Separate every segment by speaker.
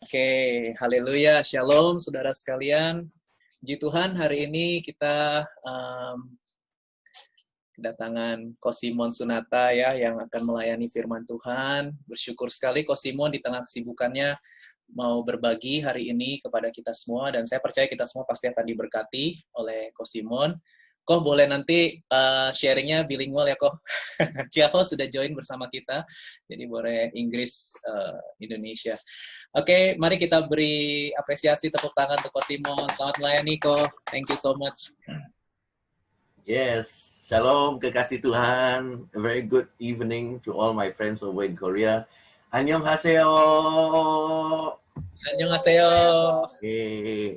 Speaker 1: Oke, haleluya, shalom saudara sekalian. Puji Tuhan, hari ini kita kedatangan Ko Simon Sunata ya, yang akan melayani firman Tuhan. Bersyukur sekali Ko Simon di tengah kesibukannya mau berbagi hari ini kepada kita semua, dan saya percaya kita semua pasti akan diberkati oleh Ko Simon. Ko boleh nanti sharingnya bilingual ya Ko. Ciao sudah join bersama kita, jadi boleh Inggris Indonesia. Oke, mari kita beri apresiasi tepuk tangan untuk Ko Simon. Selamat melayani Ko. Thank you so much.
Speaker 2: Yes, shalom kekasih Tuhan. A very good evening to all my friends over in Korea. Annyeonghaseyo.
Speaker 1: Annyeonghaseyo.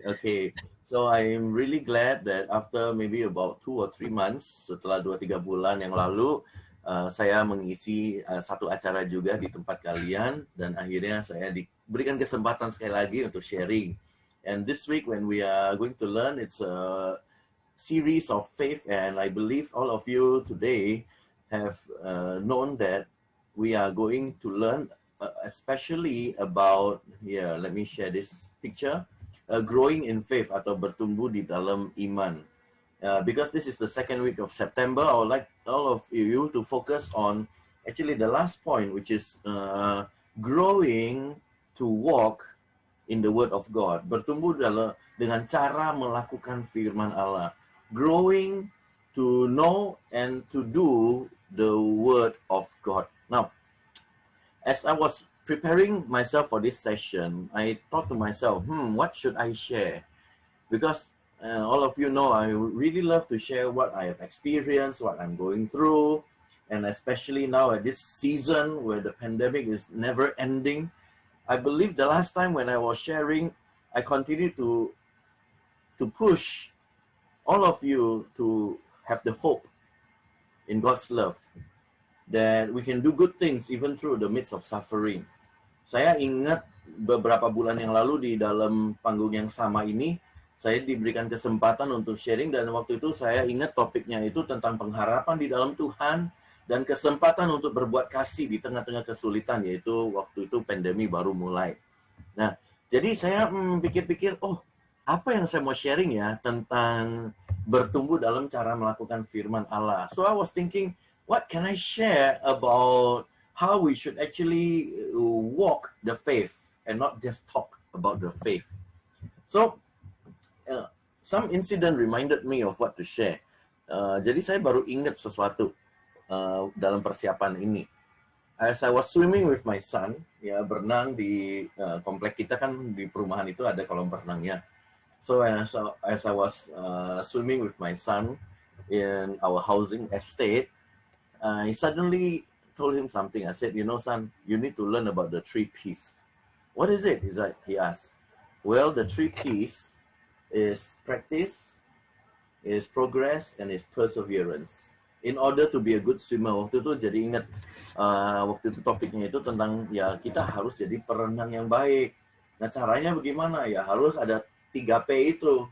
Speaker 2: Okay. So I'm really glad that after maybe about 2 or 3 months, setelah 2-3 bulan yang lalu, saya mengisi satu acara juga di tempat kalian, dan akhirnya saya diberikan kesempatan sekali lagi untuk sharing. And this week when we are going to learn, it's a series of faith, and I believe all of you today have known that we are going to learn especially about, let me share this picture, growing in faith atau bertumbuh di dalam iman. Because this is the second week of September, I would like all of you to focus on actually the last point, which is growing to walk in the Word of God. Bertumbuh dengan cara melakukan firman Allah. Growing to know and to do the Word of God. Now, as I was preparing myself for this session, I thought to myself, what should I share? Because all of you know, I really love to share what I have experienced, what I'm going through, and especially now at this season where the pandemic is never ending. I believe the last time when I was sharing, I continued to push all of you to have the hope in God's love, that we can do good things even through the midst of suffering. Saya ingat beberapa bulan yang lalu di dalam panggung yang sama ini, saya diberikan kesempatan untuk sharing, dan waktu itu saya ingat topiknya itu tentang pengharapan di dalam Tuhan dan kesempatan untuk berbuat kasih di tengah-tengah kesulitan, yaitu waktu itu pandemi baru mulai. Nah, jadi saya pikir-pikir, apa yang saya mau sharing ya tentang bertumbuh dalam cara melakukan firman Allah. So I was thinking, what can I share about how we should actually walk the faith and not just talk about the faith. So, some incident reminded me of what to share. Jadi saya baru ingat sesuatu dalam persiapan ini. As I was swimming with my son, berenang di komplek kita kan, di perumahan itu ada kolam berenangnya. So as I was swimming with my son in our housing estate, I suddenly told him something. I said, son, you need to learn about the 3 P's. What is it? He asked. Well, the 3 P's is practice, is progress, and is perseverance. In order to be a good swimmer, waktu itu jadi ingat, waktu itu topiknya itu tentang kita harus jadi perenang yang baik. Nah, caranya bagaimana? Harus ada 3P itu.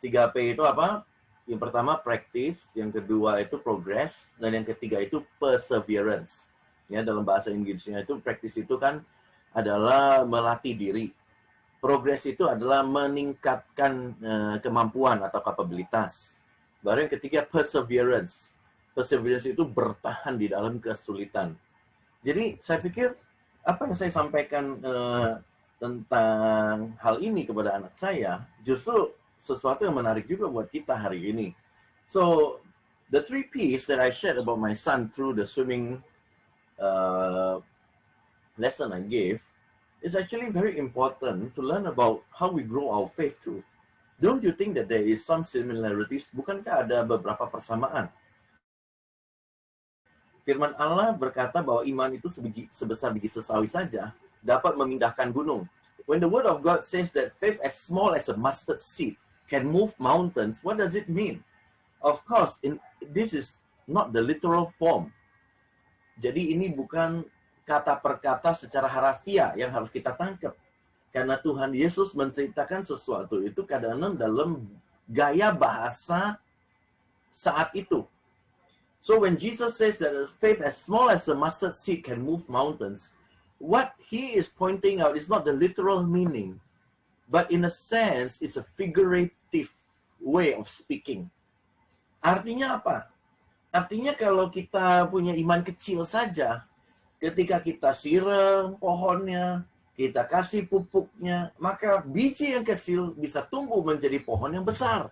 Speaker 2: 3P itu apa? Yang pertama practice, yang kedua itu progress, dan yang ketiga itu perseverance. Dalam bahasa Inggrisnya itu practice itu kan adalah melatih diri. Progress itu adalah meningkatkan kemampuan atau kapabilitas. Baru yang ketiga perseverance. Perseverance itu bertahan di dalam kesulitan. Jadi saya pikir apa yang saya sampaikan tentang hal ini kepada anak saya justru sesuatu yang menarik juga buat kita hari ini. So, the 3 P's that I shared about my son through the swimming lesson I gave is actually very important to learn about how we grow our faith too. Don't you think that there is some similarities? Bukankah ada beberapa persamaan? Firman Allah berkata bahwa iman itu sebesar biji sesawi saja dapat memindahkan gunung. When the word of God says that faith as small as a mustard seed can move mountains, what does it mean? Of course, this is not the literal form. Jadi ini bukan kata per kata secara harafiah yang harus kita tangkap. Karena Tuhan Yesus menceritakan sesuatu itu kadang-kadang dalam gaya bahasa saat itu. So when Jesus says that a faith as small as a mustard seed can move mountains, what he is pointing out is not the literal meaning, but in a sense, it's a figurative way of speaking. Artinya apa? Artinya kalau kita punya iman kecil saja, ketika kita siram pohonnya, kita kasih pupuknya, maka biji yang kecil bisa tumbuh menjadi pohon yang besar.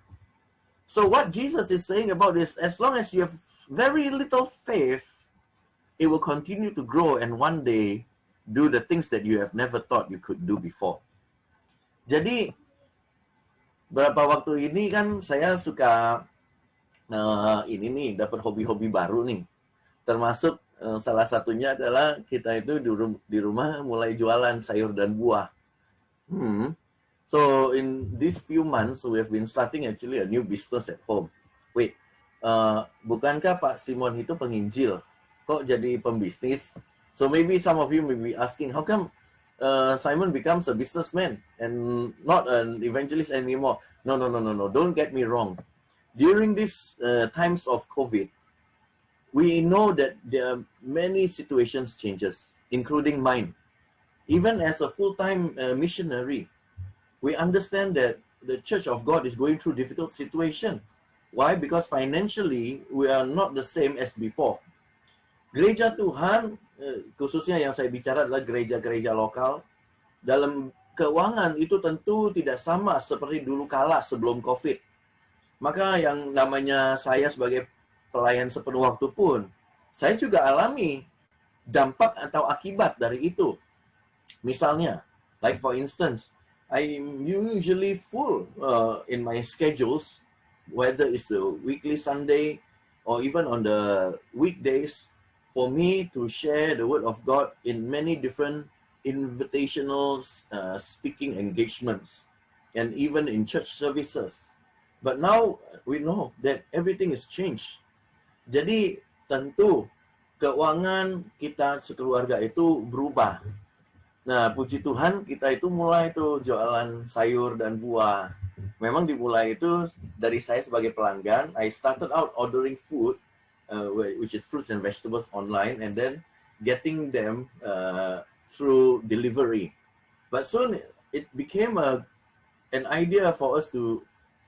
Speaker 2: So what Jesus is saying about this, as long as you have very little faith, it will continue to grow and one day do the things that you have never thought you could do before. Jadi, beberapa waktu ini kan saya suka ini nih, dapat hobi-hobi baru nih. Termasuk salah satunya adalah kita itu di rumah mulai jualan sayur dan buah. So, in these few months, we have been starting actually a new business at home. Wait, bukankah Pak Simon itu penginjil? Kok jadi pembisnis? So maybe some of you may be asking, how come Simon becomes a businessman and not an evangelist anymore? No. Don't get me wrong. During these times of COVID, we know that there are many situations changes, including mine. Even as a full-time missionary, we understand that the Church of God is going through difficult situation. Why? Because financially, we are not the same as before. Gereja Tuhan, khususnya yang saya bicara adalah gereja-gereja lokal, dalam keuangan itu tentu tidak sama seperti dulu kala sebelum COVID. Maka yang namanya saya sebagai pelayan sepenuh waktu pun, saya juga alami dampak atau akibat dari itu. Misalnya, like for instance, I'm usually full in my schedules, whether it's a weekly Sunday or even on the weekdays, for me to share the word of God in many different invitational speaking engagements and even in church services. But now we know that everything is changed. Jadi tentu keuangan kita sekeluarga itu berubah. Nah, puji Tuhan kita itu mulai tuh jualan sayur dan buah. Memang dimulai itu dari saya sebagai pelanggan. I started out ordering food, which is fruits and vegetables online, and then getting them through delivery. But soon it became an idea for us to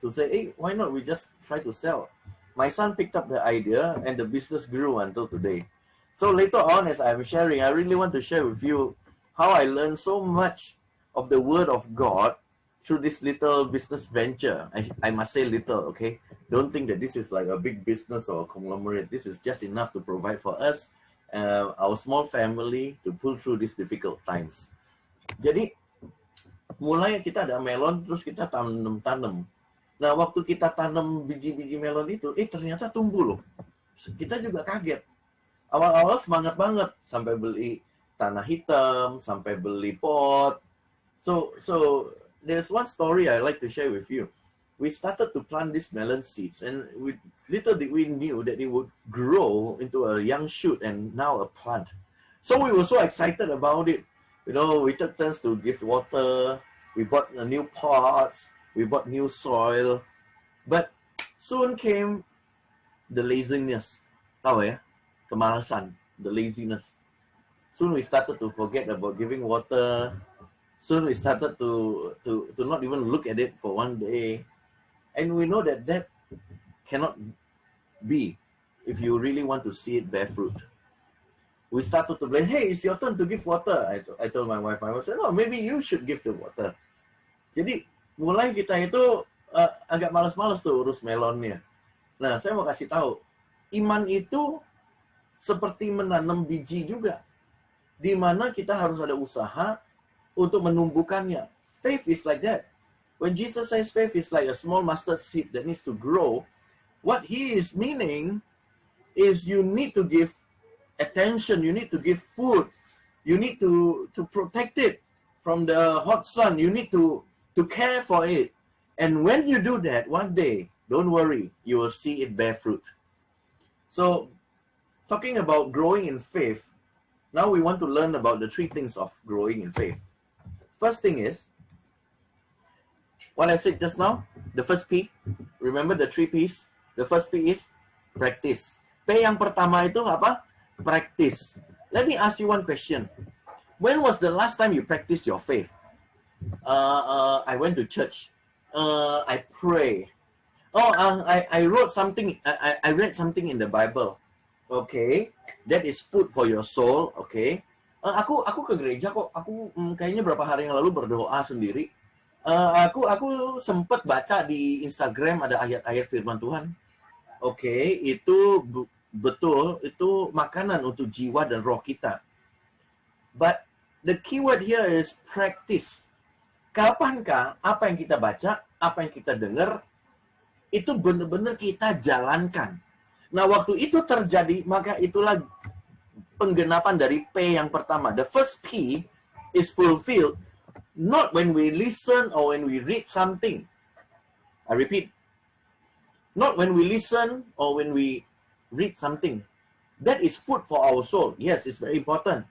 Speaker 2: say, hey, why not we just try to sell? My son picked up the idea and the business grew until today. So later on, as I'm sharing, I really want to share with you how I learned so much of the word of God through this little business venture. I must say little, okay? Don't think that this is like a big business or a conglomerate. This is just enough to provide for us, our small family, to pull through these difficult times. Jadi, mulai kita ada melon, terus kita tanam. Nah, waktu kita tanam biji-biji melon itu, ternyata tumbuh loh. Kita juga kaget. Awal-awal semangat banget, sampai beli tanah hitam, sampai beli pot. So there's one story I like to share with you. We started to plant these melon seeds, and little did we knew that it would grow into a young shoot and now a plant. So we were so excited about it. You know, we took turns to give water. We bought new pots. We bought new soil. But soon came the laziness. Tahu ya? Kemalasan, the laziness. Soon we started to forget about giving water. Soon we started to not even look at it for one day. And we know that cannot be if you really want to see it bear fruit. We started to blame, hey, it's your turn to give water. I told my wife, said, no, maybe you should give the water. Jadi mulai kita itu agak malas-malas tuh urus melonnya. Nah, saya mau kasih tahu, iman itu seperti menanam biji juga. Di mana kita harus ada usaha untuk menumbuhkannya. Faith is like that. When Jesus says faith is like a small mustard seed that needs to grow, what he is meaning is you need to give attention, you need to give food, you need to protect it from the hot sun, you need to care for it. And when you do that, one day, don't worry, you will see it bear fruit. So, talking about growing in faith, now we want to learn about the three things of growing in faith. First thing is, what I said just now, the first P, remember the three P's? The first P is practice. P yang pertama itu apa? Practice. Let me ask you one question. When was the last time you practiced your faith? I went to church. I pray. Oh, I wrote something. I read something in the Bible. Okay, that is food for your soul. Okay. Aku ke gereja kok. Aku kayaknya berapa hari yang lalu berdoa sendiri. Aku sempat baca di Instagram ada ayat-ayat firman Tuhan. Oke, itu betul, itu makanan untuk jiwa dan roh kita. But the keyword here is practice. Kapankah apa yang kita baca, apa yang kita dengar, itu benar-benar kita jalankan. Nah, waktu itu terjadi, maka itulah penggenapan dari P yang pertama. The first P is fulfilled, not when we listen or when we read something. I repeat, not when we listen or when we read something. That is food for our soul. Yes, it's very important.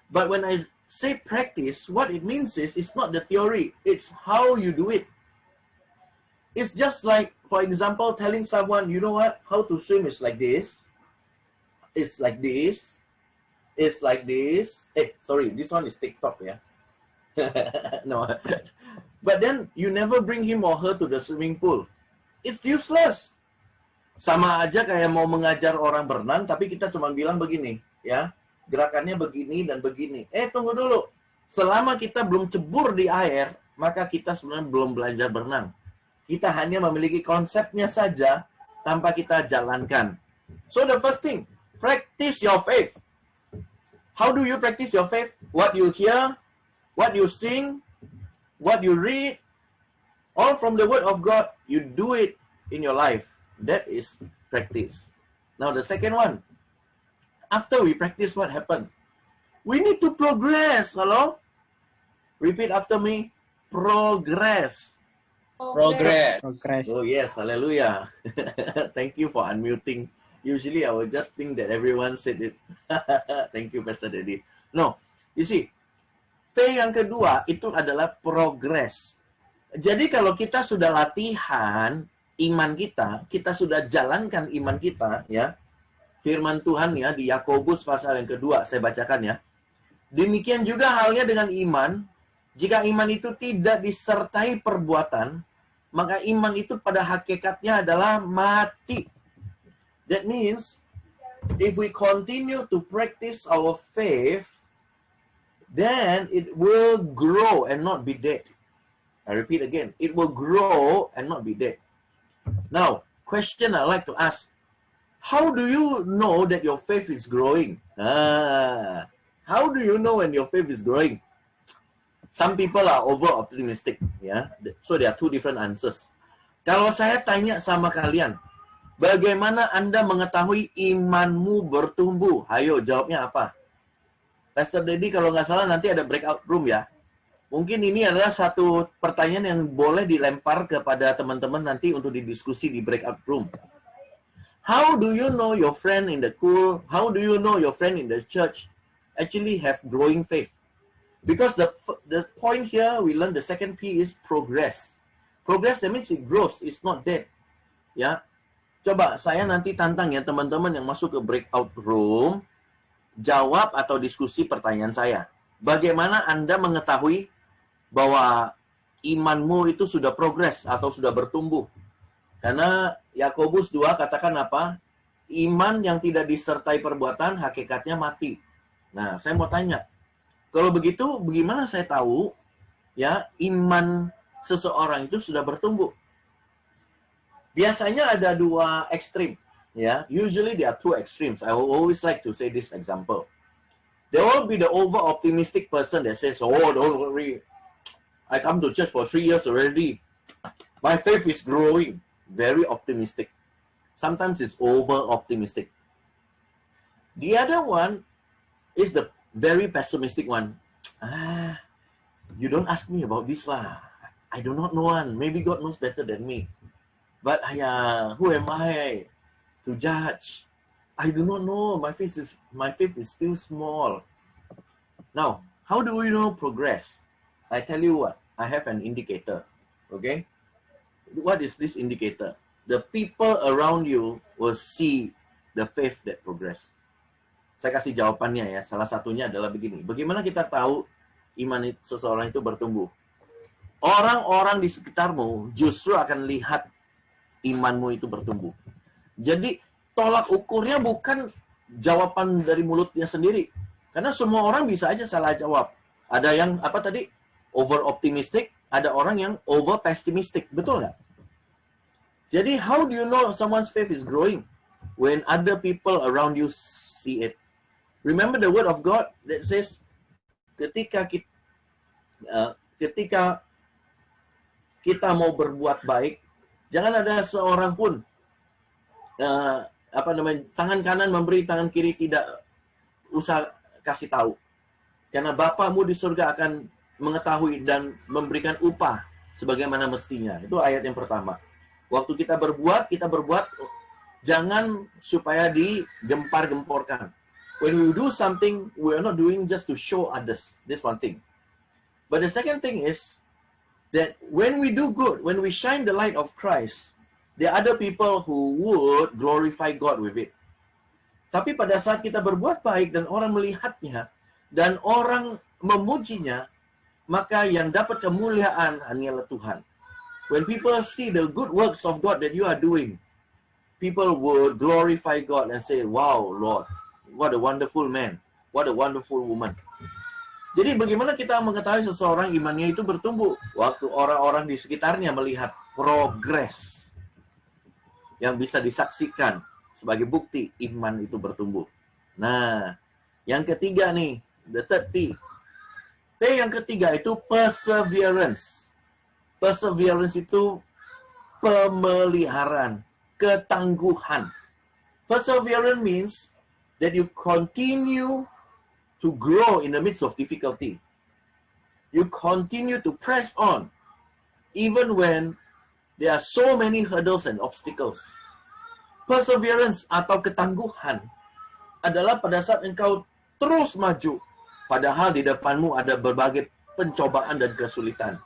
Speaker 2: But when I say practice, what it means is it's not the theory, it's how you do it. It's just like, for example, telling someone, you know what, how to swim is like this. It's like this. It's like this. Sorry, this one is TikTok, yeah. No. But then you never bring him or her to the swimming pool. It's useless. Sama aja kayak mau mengajar orang berenang, tapi kita cuma bilang begini, ya. Gerakannya begini dan begini. Tunggu dulu. Selama kita belum cebur di air, maka kita sebenarnya belum belajar berenang. Kita hanya memiliki konsepnya saja tanpa kita jalankan. So the first thing, practice your faith. How do you practice your faith? What you hear, what you sing, what you read, all from the Word of God, you do it in your life. That is practice. Now the second one, after we practice, what happened? We need to progress. Hello? Repeat after me. Progress.
Speaker 1: Progress.
Speaker 2: Oh yes, hallelujah. Thank you for unmuting. Usually I would just think that everyone said it. Thank you, Pastor Daddy. No, you see, P yang kedua itu adalah progress. Jadi kalau kita sudah latihan iman kita, kita sudah jalankan iman kita, ya. Firman Tuhan ya di Yakobus pasal yang kedua, saya bacakan ya. Demikian juga halnya dengan iman. Jika iman itu tidak disertai perbuatan, maka iman itu pada hakikatnya adalah mati. That means, if we continue to practice our faith, then it will grow and not be dead. I repeat again, it will grow and not be dead. Now, question I like to ask, how do you know that your faith is growing? How do you know when your faith is growing? Some people are over-optimistic, ya. So there are two different answers. Kalau saya tanya sama kalian, bagaimana Anda mengetahui imanmu bertumbuh? Ayo, jawabnya apa? Pastor Daddy, kalau nggak salah nanti ada breakout room ya. Mungkin ini adalah satu pertanyaan yang boleh dilempar kepada teman-teman nanti untuk didiskusi di breakout room. How do you know your friend in the school? How do you know your friend in the church actually have growing faith? Because the point here we learn the second P is progress. Progress that means it grows, it's not dead. Ya, coba saya nanti tantang ya teman-teman yang masuk ke breakout room, jawab atau diskusi pertanyaan saya. Bagaimana Anda mengetahui bahwa imanmu itu sudah progres atau sudah bertumbuh? Karena Yakobus 2 katakan apa? Iman yang tidak disertai perbuatan hakikatnya mati. Nah, saya mau tanya, kalau begitu bagaimana saya tahu ya iman seseorang itu sudah bertumbuh? Biasanya ada dua ekstrim, ya. Usually there are two extremes. I will always like to say this example. There will be the over-optimistic person that says, "Oh, don't worry. I come to church for 3 years already. My faith is growing." Very optimistic. Sometimes it's over-optimistic. The other one is the very pessimistic one. You don't ask me about this lah. I do not know one. Maybe God knows better than me. But who am I to judge? I do not know. My faith is still small. Now, how do we know progress? I tell you what. I have an indicator. Okay? What is this indicator? The people around you will see the faith that progress. Saya kasih jawabannya ya. Salah satunya adalah begini. Bagaimana kita tahu iman seseorang itu bertumbuh? Orang-orang di sekitarmu justru akan lihat imanmu itu bertumbuh. Jadi tolak ukurnya bukan jawaban dari mulutnya sendiri. Karena semua orang bisa aja salah jawab. Ada yang apa tadi? Over optimistic, ada orang yang over pessimistic. Betul nggak? Jadi how do you know someone's faith is growing? When other people around you see it. Remember the word of God that says ketika kita mau berbuat baik, jangan ada seorang pun tangan kanan memberi, tangan kiri tidak usah kasih tahu. Karena Bapamu di surga akan mengetahui dan memberikan upah sebagaimana mestinya. Itu ayat yang pertama. Waktu kita berbuat jangan supaya digempar-gemporkan. When we do something, we are not doing just to show others. This one thing. But the second thing is that when we do good, when we shine the light of Christ, there are other people who would glorify God with it. Tapi pada saat kita berbuat baik dan orang melihatnya, dan orang memujinya, maka yang dapat kemuliaan hanyalah Tuhan. When people see the good works of God that you are doing, people would glorify God and say, wow, Lord, what a wonderful man, what a wonderful woman. Jadi bagaimana kita mengetahui seseorang imannya itu bertumbuh? Waktu orang-orang di sekitarnya melihat progres yang bisa disaksikan sebagai bukti iman itu bertumbuh. Nah, yang ketiga nih, the third P. P yang ketiga itu perseverance. Perseverance itu pemeliharaan, ketangguhan. Perseverance means that you continue to grow in the midst of difficulty. You continue to press on, even when there are so many hurdles and obstacles. Perseverance atau ketangguhan adalah pada saat engkau terus maju, padahal di depanmu ada berbagai pencobaan dan kesulitan.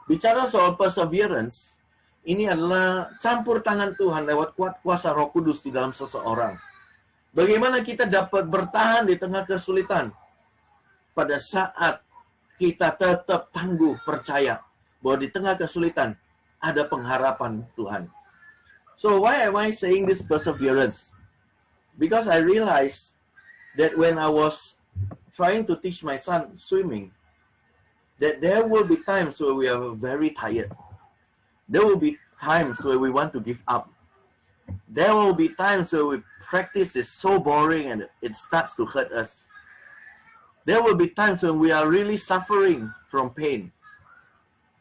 Speaker 2: Bicara soal perseverance, ini adalah campur tangan Tuhan lewat kuasa Roh Kudus di dalam seseorang. Bagaimana kita dapat bertahan di tengah kesulitan pada saat kita tetap tangguh percaya bahwa di tengah kesulitan ada pengharapan Tuhan. So why am I saying this perseverance? Because I realized that when I was trying to teach my son swimming, that there will be times where we are very tired. There will be times where we want to give up. There will be times where we practice is so boring and it starts to hurt us. There will be times when we are really suffering from pain.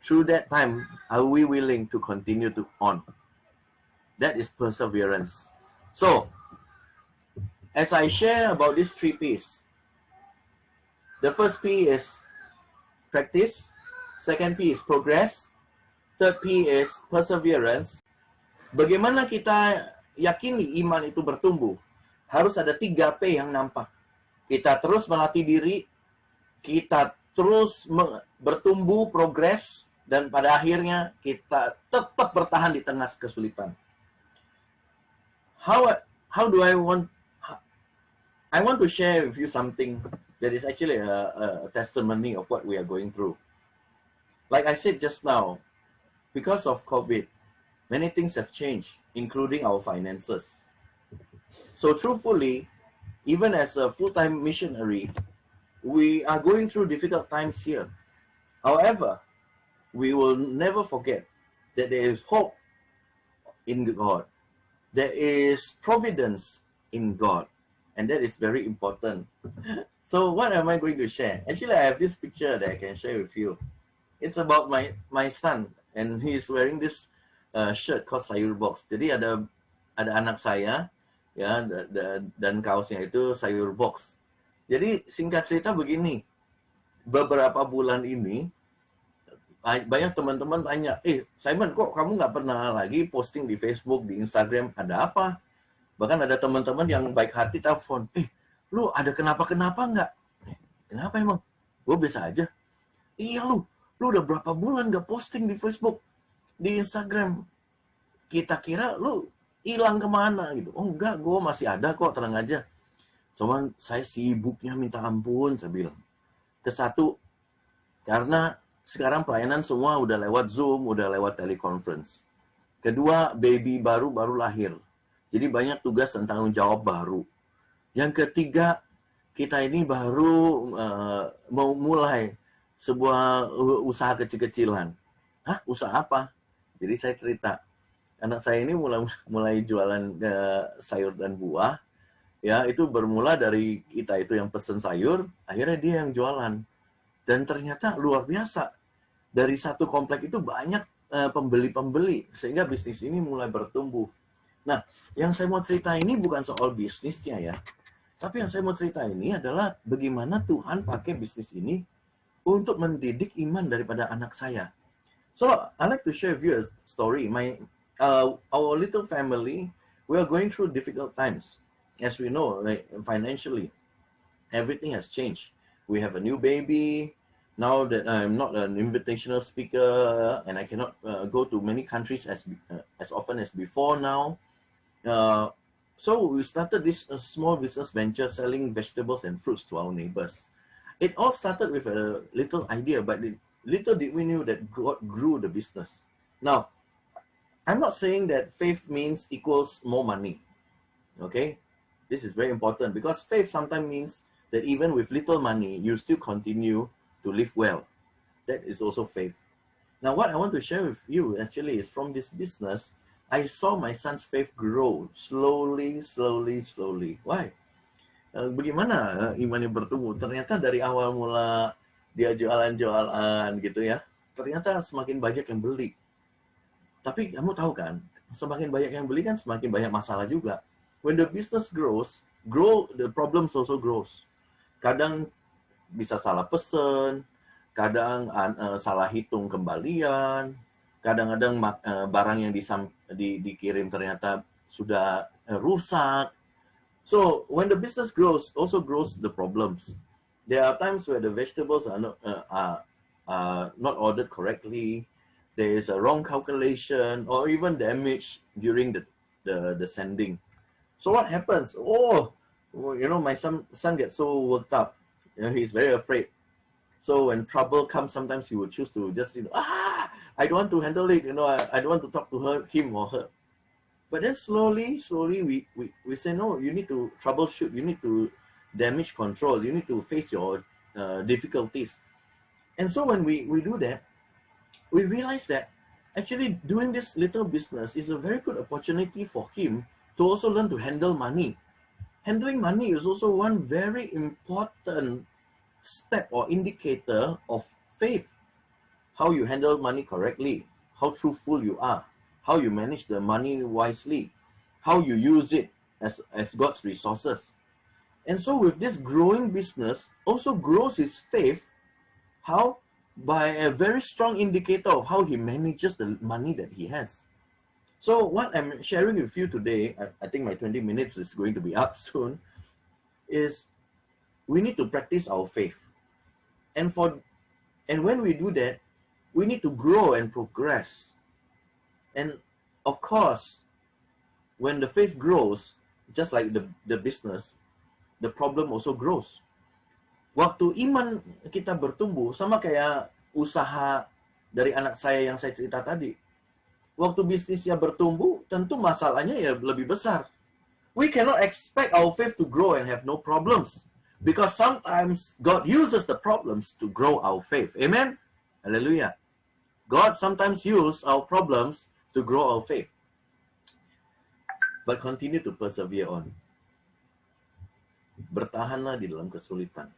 Speaker 2: Through that time, are we willing to continue to on? That is perseverance. So, as I share about these 3 P's, the first P is practice, second P is progress, third P is perseverance. Bagaimana kita yakini iman itu bertumbuh? Harus ada 3 P yang nampak. Kita terus melatih diri, kita terus bertumbuh, progres, dan pada akhirnya kita tetap bertahan di tengah kesulitan. How do I want to share with you something that is actually a testimony of what we are going through. Like I said just now, because of COVID, many things have changed, including our finances. So truthfully, even as a full-time missionary, we are going through difficult times here. However, we will never forget that there is hope in God. There is providence in God. And that is very important. So what am I going to share? Actually, I have this picture that I can share with you. It's about my son. And he is wearing this shirt called Sayur Box. Jadi ada anak saya, ya, dan kaosnya itu Sayur Box. Jadi singkat cerita begini, beberapa bulan ini banyak teman-teman tanya, Simon, kok kamu nggak pernah lagi posting di Facebook, di Instagram, ada apa? Bahkan ada teman-teman yang baik hati telepon, lu ada kenapa-kenapa nggak? Kenapa emang? Gue biasa aja. Iya lu udah berapa bulan nggak posting di Facebook, di Instagram? Kita kira lu hilang kemana gitu. Oh enggak, gue masih ada kok, tenang aja. Cuman saya sibuknya minta ampun, saya bilang. Kesatu, karena sekarang pelayanan semua udah lewat Zoom, udah lewat teleconference. Kedua, baby baru lahir. Jadi banyak tugas dan tanggung jawab baru. Yang ketiga, kita ini baru mau mulai sebuah usaha kecil-kecilan. Hah? Usaha apa? Jadi saya cerita, anak saya ini mulai jualan sayur dan buah. Ya, itu bermula dari kita itu yang pesen sayur, akhirnya dia yang jualan. Dan ternyata luar biasa. Dari satu komplek itu banyak pembeli-pembeli, sehingga bisnis ini mulai bertumbuh. Nah, yang saya mau cerita ini bukan soal bisnisnya ya, tapi yang saya mau cerita ini adalah bagaimana Tuhan pakai bisnis ini untuk mendidik iman daripada anak saya. So, I like to share with you a story. Our little family, we are going through difficult times. As we know, like financially, everything has changed. We have a new baby. Now that I'm not an invitational speaker and I cannot go to many countries as often as before now. So we started this small business venture selling vegetables and fruits to our neighbors. It all started with a little idea, but little did we know that God grew the business. Now, I'm not saying that faith means equals more money. Okay? This is very important because faith sometimes means that even with little money, you still continue to live well. That is also faith. Now, what I want to share with you actually is from this business, I saw my son's faith grow slowly. Why? Bagaimana imannya bertumbuh? Ternyata dari awal mula dia jualan-jualan gitu ya, ternyata semakin banyak yang beli. Tapi kamu tahu kan, semakin banyak yang beli kan semakin banyak masalah juga. When the business grows, the problems also grows. Kadang bisa salah pesen, kadang salah hitung kembalian, kadang-kadang barang yang dikirim ternyata sudah rusak. So when the business grows, also grows the problems. There are times where the vegetables are not ordered correctly. There is a wrong calculation or even damage during the sending. So what happens? My son gets so worked up. He's very afraid. So when trouble comes, sometimes he would choose to just, I don't want to handle it. I don't want to talk to him or her. But then slowly, we say, no, you need to troubleshoot. You need to damage control. You need to face your difficulties. And so when we do that, we realize that actually doing this little business is a very good opportunity for him to also learn to handle money. Handling money is also one very important step or indicator of faith. How you handle money correctly, how truthful you are, how you manage the money wisely, how you use it as God's resources. And so with this growing business, also grows his faith. How? By a very strong indicator of how he manages the money that he has. So what I'm sharing with you today, I think my 20 minutes is going to be up soon, is we need to practice our faith. And when we do that, we need to grow and progress. And of course, when the faith grows, just like the business, the problem also grows. Waktu iman kita bertumbuh, sama kayak usaha dari anak saya yang saya cerita tadi. Waktu bisnisnya bertumbuh, tentu masalahnya ya lebih besar. We cannot expect our faith to grow and have no problems. Because sometimes God uses the problems to grow our faith. Amen? Hallelujah. God sometimes uses our problems to grow our faith. But continue to persevere on. Bertahanlah di dalam kesulitan.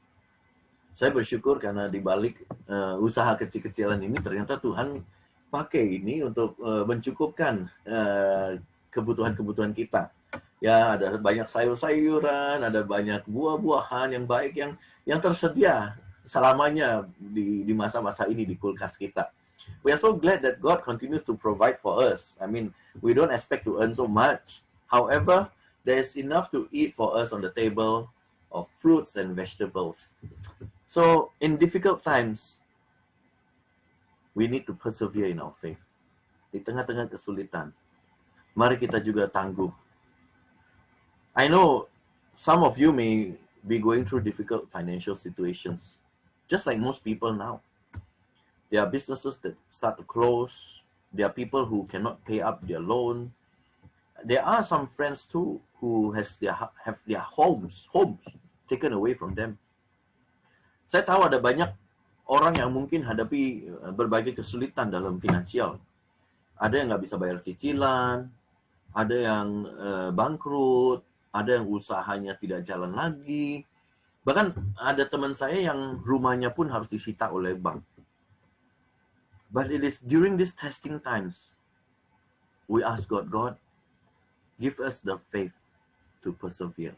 Speaker 2: Saya bersyukur karena di balik usaha kecil-kecilan ini ternyata Tuhan pakai ini untuk mencukupkan kebutuhan-kebutuhan kita. Ya, ada banyak sayur-sayuran, ada banyak buah-buahan yang baik yang tersedia selamanya di masa-masa ini di kulkas kita. We are so glad that God continues to provide for us. I mean, we don't expect to earn so much. However, there's enough to eat for us on the table of fruits and vegetables. So, in difficult times, we need to persevere in our faith. Di tengah-tengah kesulitan, mari kita juga tangguh. I know some of you may be going through difficult financial situations, just like most people now. There are businesses that start to close. There are people who cannot pay up their loan. There are some friends too who have their homes taken away from them. Saya tahu ada banyak orang yang mungkin hadapi berbagai kesulitan dalam finansial. Ada yang nggak bisa bayar cicilan, ada yang bangkrut, ada yang usahanya tidak jalan lagi. Bahkan ada teman saya yang rumahnya pun harus disita oleh bank. But it is during these testing times, we ask God, give us the faith to persevere.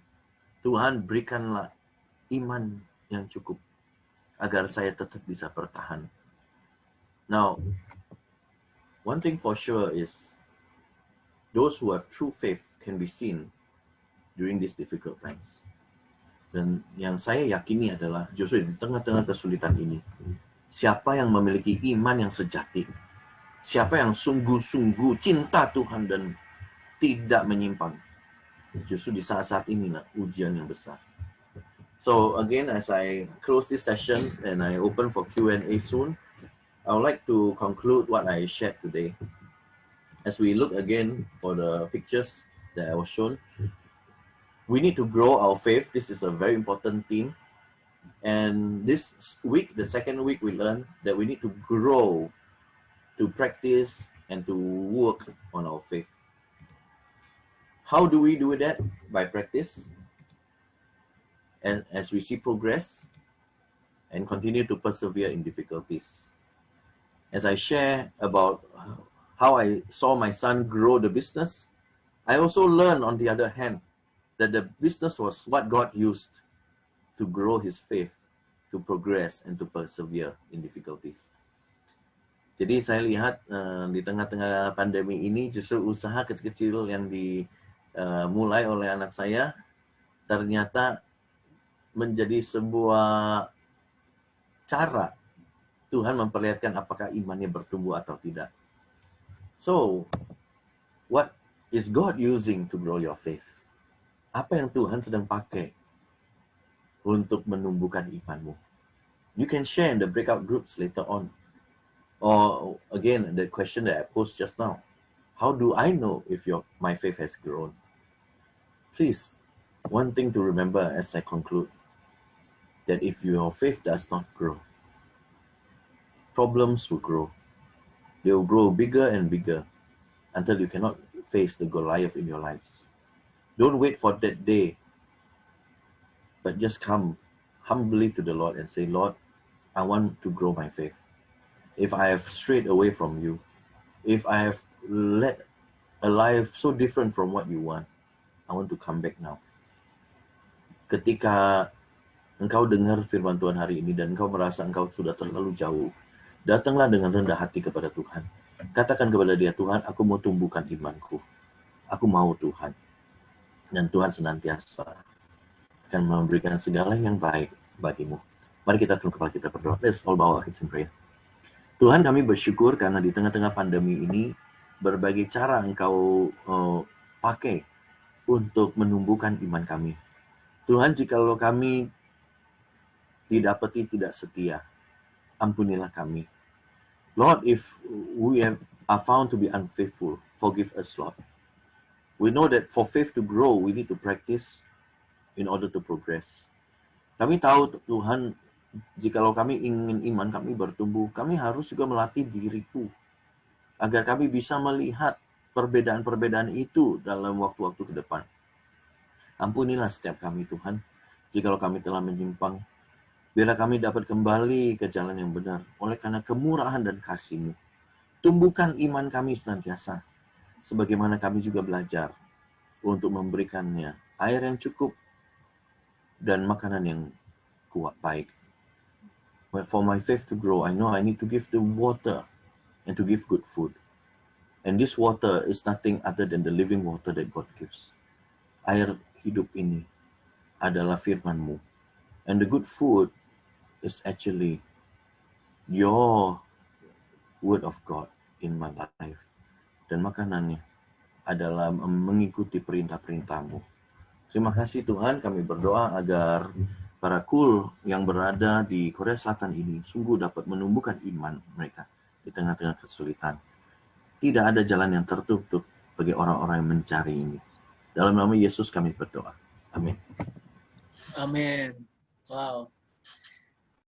Speaker 2: Tuhan, berikanlah iman yang cukup agar saya tetap bisa bertahan. Now, one thing for sure is those who have true faith can be seen during these difficult times. Dan yang saya yakini adalah justru di tengah-tengah kesulitan ini, siapa yang memiliki iman yang sejati, siapa yang sungguh-sungguh cinta Tuhan dan tidak menyimpang, justru di saat-saat inilah ujian yang besar. So again, as I close this session and I open for Q&A soon, I would like to conclude what I shared today. As we look again for the pictures that I was shown, we need to grow our faith. This is a very important theme. And this week, the second week, we learned that we need to grow, to practice, and to work on our faith. How do we do that? By practice. And as we see progress, and continue to persevere in difficulties. As I share about how I saw my son grow the business, I also learned on the other hand that the business was what God used to grow his faith, to progress, and to persevere in difficulties. Jadi saya lihat di tengah-tengah pandemi ini justru usaha kecil-kecil yang dimulai oleh anak saya ternyata menjadi sebuah cara Tuhan memperlihatkan apakah imannya bertumbuh atau tidak. So, what is God using to grow your faith? Apa yang Tuhan sedang pakai untuk menumbuhkan imanmu? You can share in the breakout groups later on. Or again, the question that I posed just now. How do I know if my faith has grown? Please, one thing to remember as I conclude, that if your faith does not grow, problems will grow. They will grow bigger and bigger until you cannot face the Goliath in your lives. Don't wait for that day, but just come humbly to the Lord and say, Lord, I want to grow my faith. If I have strayed away from you, if I have led a life so different from what you want, I want to come back now. Ketika engkau dengar firman Tuhan hari ini dan engkau merasa engkau sudah terlalu jauh, datanglah dengan rendah hati kepada Tuhan. Katakan kepada dia, Tuhan, aku mau tumbuhkan imanku. Aku mau Tuhan. Dan Tuhan senantiasa akan memberikan segala yang baik bagimu. Mari kita tunduk kepala kita berdoa. Let's all bow our heads in prayer. Tuhan, kami bersyukur karena di tengah-tengah pandemi ini berbagai cara engkau pakai untuk menumbuhkan iman kami. Tuhan, jikalau kami tidak setia, ampunilah kami. Lord, if we are found to be unfaithful, forgive us, Lord. We know that for faith to grow, we need to practice in order to progress. Kami tahu, Tuhan, jikalau kami ingin iman kami bertumbuh, kami harus juga melatih diriku agar kami bisa melihat perbedaan-perbedaan itu dalam waktu-waktu ke depan. Ampunilah setiap kami, Tuhan, jikalau kami telah menyimpang. Biarlah kami dapat kembali ke jalan yang benar oleh karena kemurahan dan kasih-Mu. Tumbuhkan iman kami senantiasa, sebagaimana kami juga belajar untuk memberikannya air yang cukup dan makanan yang kuat baik. For my faith to grow, I know I need to give the water and to give good food. And this water is nothing other than the living water that God gives. Air hidup ini adalah firman-Mu. And the good food is actually your word of God in my life. Dan makanannya adalah mengikuti perintah-perintah-Mu. Terima kasih Tuhan, kami berdoa agar para kul yang berada di Korea Selatan ini sungguh dapat menumbuhkan iman mereka di tengah-tengah kesulitan. Tidak ada jalan yang tertutup bagi orang-orang yang mencari ini. Dalam nama Yesus kami berdoa. Amin.
Speaker 1: Amin. Wow.